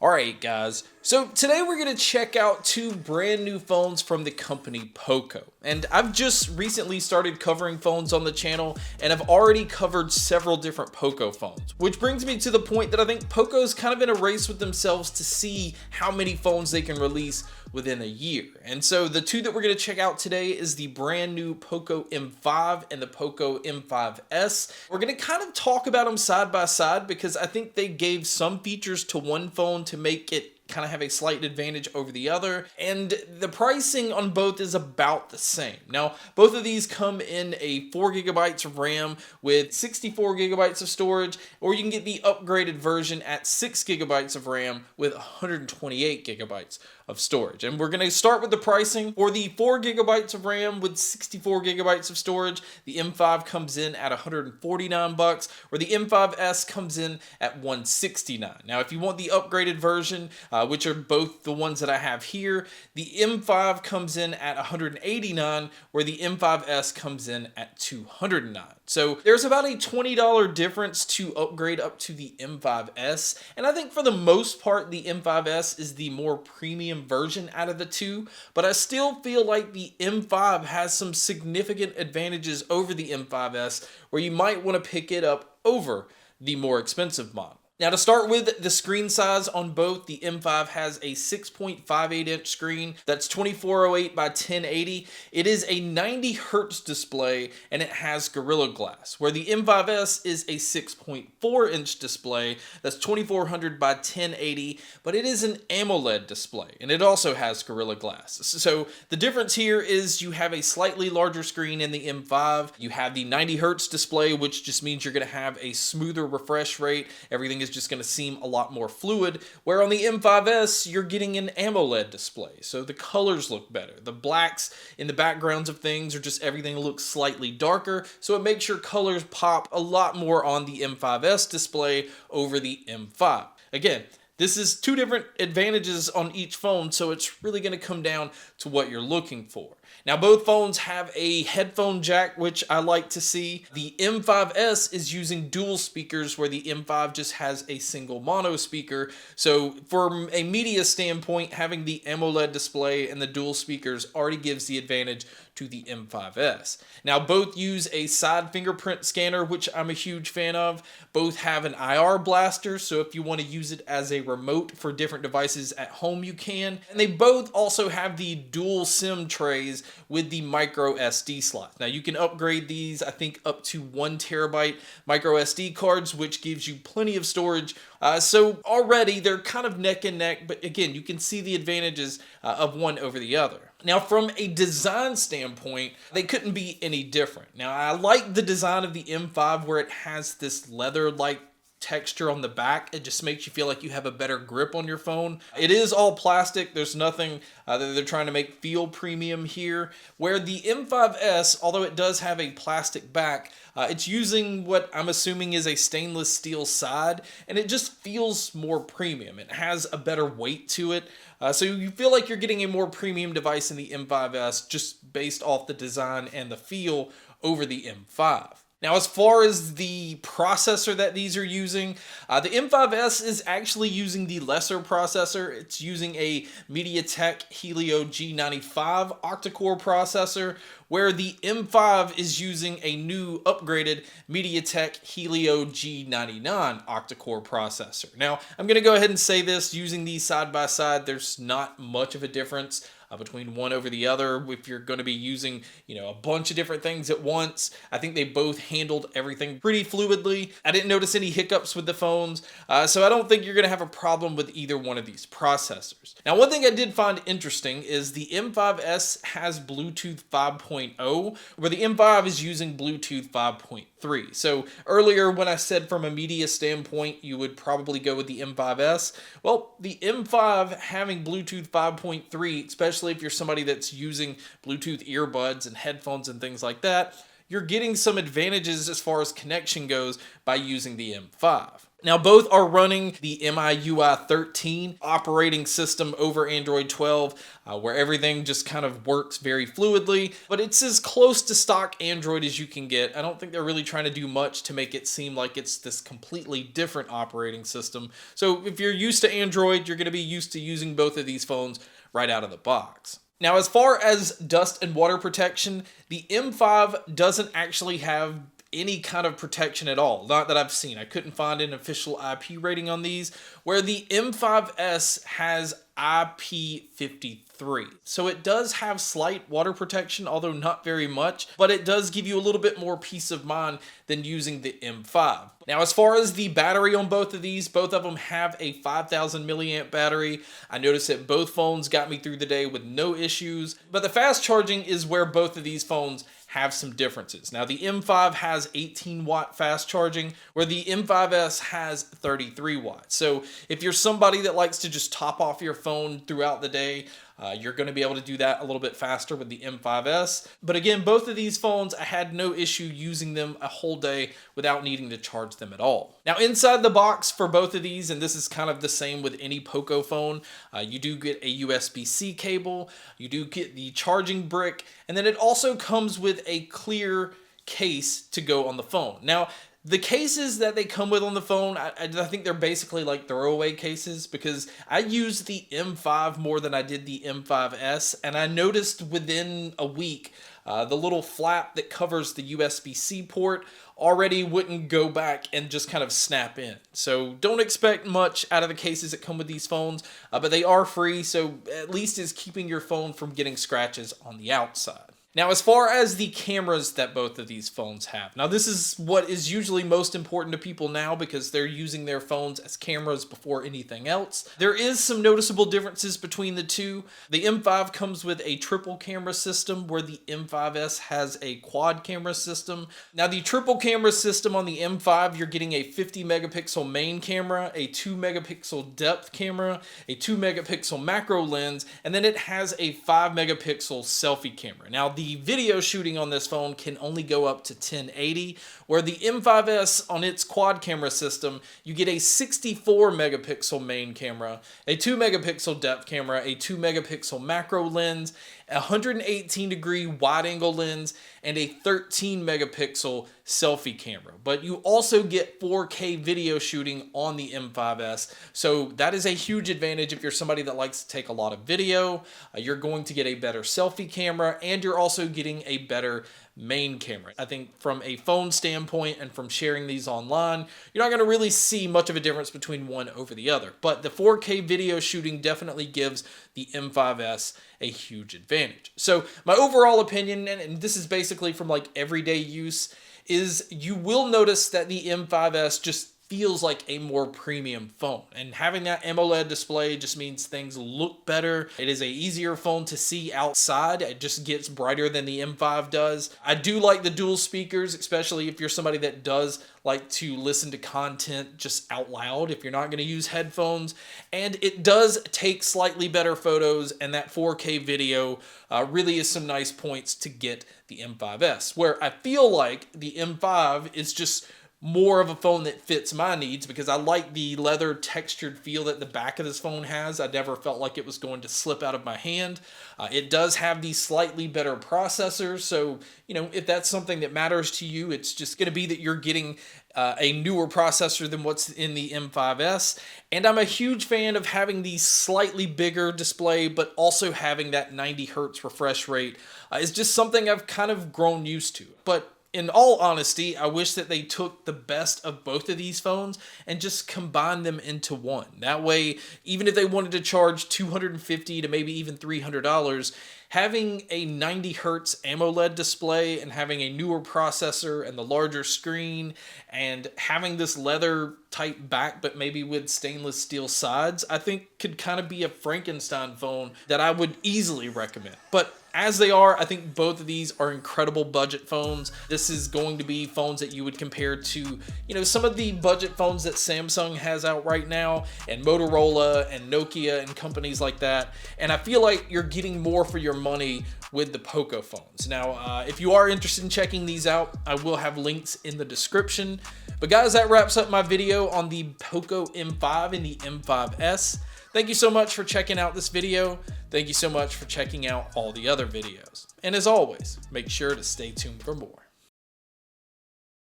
Alright guys, so today we're going to check out two brand new phones from the company Poco. And I've just recently started covering phones on the channel and I've already covered several different Poco phones. Which brings me to the point that I think Poco's kind of in a race with themselves to see how many phones they can release within a year. And so the two that we're going to check out today is the brand new Poco M5 and the Poco M5S. We're going to kind of talk about them side by side because I think they gave some features to one phone to make it kind of have a slight advantage over the other, and the pricing on both is about the same. Now, both of these come in a 4 gigabytes of RAM with 64 gigabytes of storage, or you can get the upgraded version at 6 gigabytes of RAM with 128 gigabytes of storage. And we're going to start with the pricing. For the 4 gigabytes of RAM with 64 gigabytes of storage, the M5 comes in at $149, or the M5S comes in at $169. Now, if you want the upgraded version, which are both the ones that I have here, the M5 comes in at $189, where the M5S comes in at $209. So there's about a $20 difference to upgrade up to the M5S, and I think for the most part the M5S is the more premium version out of the two, but I still feel like the M5 has some significant advantages over the M5S where you might want to pick it up over the more expensive model. Now, to start with, the screen size on both, the M5 has a 6.58 inch screen that's 2408 by 1080. It is a 90 hertz display and it has Gorilla Glass, where the M5S is a 6.4 inch display that's 2400 by 1080, but it is an AMOLED display and it also has Gorilla Glass. So the difference here is you have a slightly larger screen in the M5. You have the 90 hertz display, which just means you're going to have a smoother refresh rate. Everything is just going to seem a lot more fluid, where on the M5S you're getting an AMOLED display, so the colors look better. The blacks in the backgrounds of things are just, everything looks slightly darker, so it makes your colors pop a lot more on the M5S display over the M5. Again, this is two different advantages on each phone, so it's really going to come down to what you're looking for. Now, both phones have a headphone jack, which I like to see. The M5S is using dual speakers, where the M5 just has a single mono speaker. So from a media standpoint, having the AMOLED display and the dual speakers already gives the advantage to the M5S. Now, both use a side fingerprint scanner, which I'm a huge fan of. Both have an IR blaster, so if you want to use it as a remote for different devices at home, you can. And they both also have the dual SIM trays with the micro SD slot. Now, you can upgrade these, I think, up to 1 terabyte micro SD cards, which gives you plenty of storage. So already they're kind of neck and neck, but again, you can see the advantages of one over the other. Now, from a design standpoint, they couldn't be any different. Now, I like the design of the M5 where it has this leather-like texture on the back. It just makes you feel like you have a better grip on your phone. It is all plastic. There's nothing that they're trying to make feel premium here. Where the M5S, although it does have a plastic back, it's using what I'm assuming is a stainless steel side, and it just feels more premium. It has a better weight to it. So you feel like you're getting a more premium device in the M5S just based off the design and the feel over the M5. Now, as far as the processor that these are using, the M5S is actually using the lesser processor. It's using a MediaTek Helio G95 octa-core processor, where the M5 is using a new upgraded MediaTek Helio G99 octa-core processor. Now, I'm going to go ahead and say this, using these side by side, there's not much of a difference between one over the other. If you're going to be using, a bunch of different things at once, I think they both handled everything pretty fluidly. I didn't notice any hiccups with the phones, so I don't think you're going to have a problem with either one of these processors. Now, one thing I did find interesting is the M5S has Bluetooth 5.0, where the M5 is using Bluetooth 5.3. So earlier when I said from a media standpoint, you would probably go with the M5S. Well, the M5 having Bluetooth 5.3, especially if you're somebody that's using Bluetooth earbuds and headphones and things like that, you're getting some advantages as far as connection goes by using the M5. Now, both are running the MIUI 13 operating system over Android 12, where everything just kind of works very fluidly, but it's as close to stock Android as you can get. I don't think they're really trying to do much to make it seem like it's this completely different operating system. So if you're used to Android, you're going to be used to using both of these phones right out of the box. Now, as far as dust and water protection, the M5 doesn't actually have any kind of protection at all. Not that I've seen. I couldn't find an official IP rating on these, where the M5S has IP53. So it does have slight water protection, although not very much, but it does give you a little bit more peace of mind than using the M5. Now, as far as the battery on both of these, both of them have a 5,000 milliamp battery. I noticed that both phones got me through the day with no issues, but the fast charging is where both of these phones have some differences. Now, the M5 has 18 watt fast charging, where the M5S has 33 watts. So if you're somebody that likes to just top off your phone throughout the day, you're going to be able to do that a little bit faster with the M5S. But again, both of these phones, I had no issue using them a whole day without needing to charge them at all. Now, inside the box for both of these, and this is kind of the same with any Poco phone, you do get a USB-C cable, you do get the charging brick, and then it also comes with a clear case to go on the phone. Now, the cases that they come with on the phone, I think they're basically like throwaway cases, because I used the M5 more than I did the M5S, and I noticed within a week the little flap that covers the USB-C port already wouldn't go back and just kind of snap in. So don't expect much out of the cases that come with these phones, but they are free, so at least it's keeping your phone from getting scratches on the outside. Now, as far as the cameras that both of these phones have, now this is what is usually most important to people now, because they're using their phones as cameras before anything else. There is some noticeable differences between the two. The M5 comes with a triple camera system, where the M5S has a quad camera system. Now, the triple camera system on the M5, you're getting a 50 megapixel main camera, a 2 megapixel depth camera, a 2 megapixel macro lens, and then it has a 5 megapixel selfie camera. Now, the video shooting on this phone can only go up to 1080, where the M5S on its quad camera system, you get a 64 megapixel main camera, a 2 megapixel depth camera, a 2 megapixel macro lens, a 118 degree wide angle lens, and a 13 megapixel selfie camera. But you also get 4K video shooting on the M5S. So that is a huge advantage if you're somebody that likes to take a lot of video. You're going to get a better selfie camera, and you're also getting a better main camera. I think from a phone standpoint and from sharing these online, you're not going to really see much of a difference between one over the other. But the 4K video shooting definitely gives the M5S a huge advantage. So my overall opinion, and this is basically from like everyday use, is you will notice that the M5S just feels like a more premium phone, and having that AMOLED display just means things look better. It is a easier phone to see outside. It just gets brighter than the M5 does. I do like the dual speakers, especially if you're somebody that does like to listen to content just out loud if you're not going to use headphones. And it does take slightly better photos, and that 4K video really is some nice points to get the M5S, where I feel like the M5 is just more of a phone that fits my needs, because I like the leather textured feel that the back of this phone has. I never felt like it was going to slip out of my hand. It does have these slightly better processors, so if that's something that matters to you, it's just going to be that you're getting a newer processor than what's in the M5S. And I'm a huge fan of having the slightly bigger display, but also having that 90 hertz refresh rate is just something I've kind of grown used to. But in all honesty, I wish that they took the best of both of these phones and just combined them into one. That way, even if they wanted to charge $250 to maybe even $300, having a 90 hertz AMOLED display and having a newer processor and the larger screen and having this leather type back but maybe with stainless steel sides, I think could kind of be a Frankenstein phone that I would easily recommend. But As they are, I think both of these are incredible budget phones. This is going to be phones that you would compare to, some of the budget phones that Samsung has out right now, and Motorola and Nokia and companies like that. And I feel like you're getting more for your money with the Poco phones. Now, if you are interested in checking these out, I will have links in the description. But guys, that wraps up my video on the Poco M5 and the M5S. Thank you so much for checking out this video. Thank you so much for checking out all the other videos. And as always, make sure to stay tuned for more.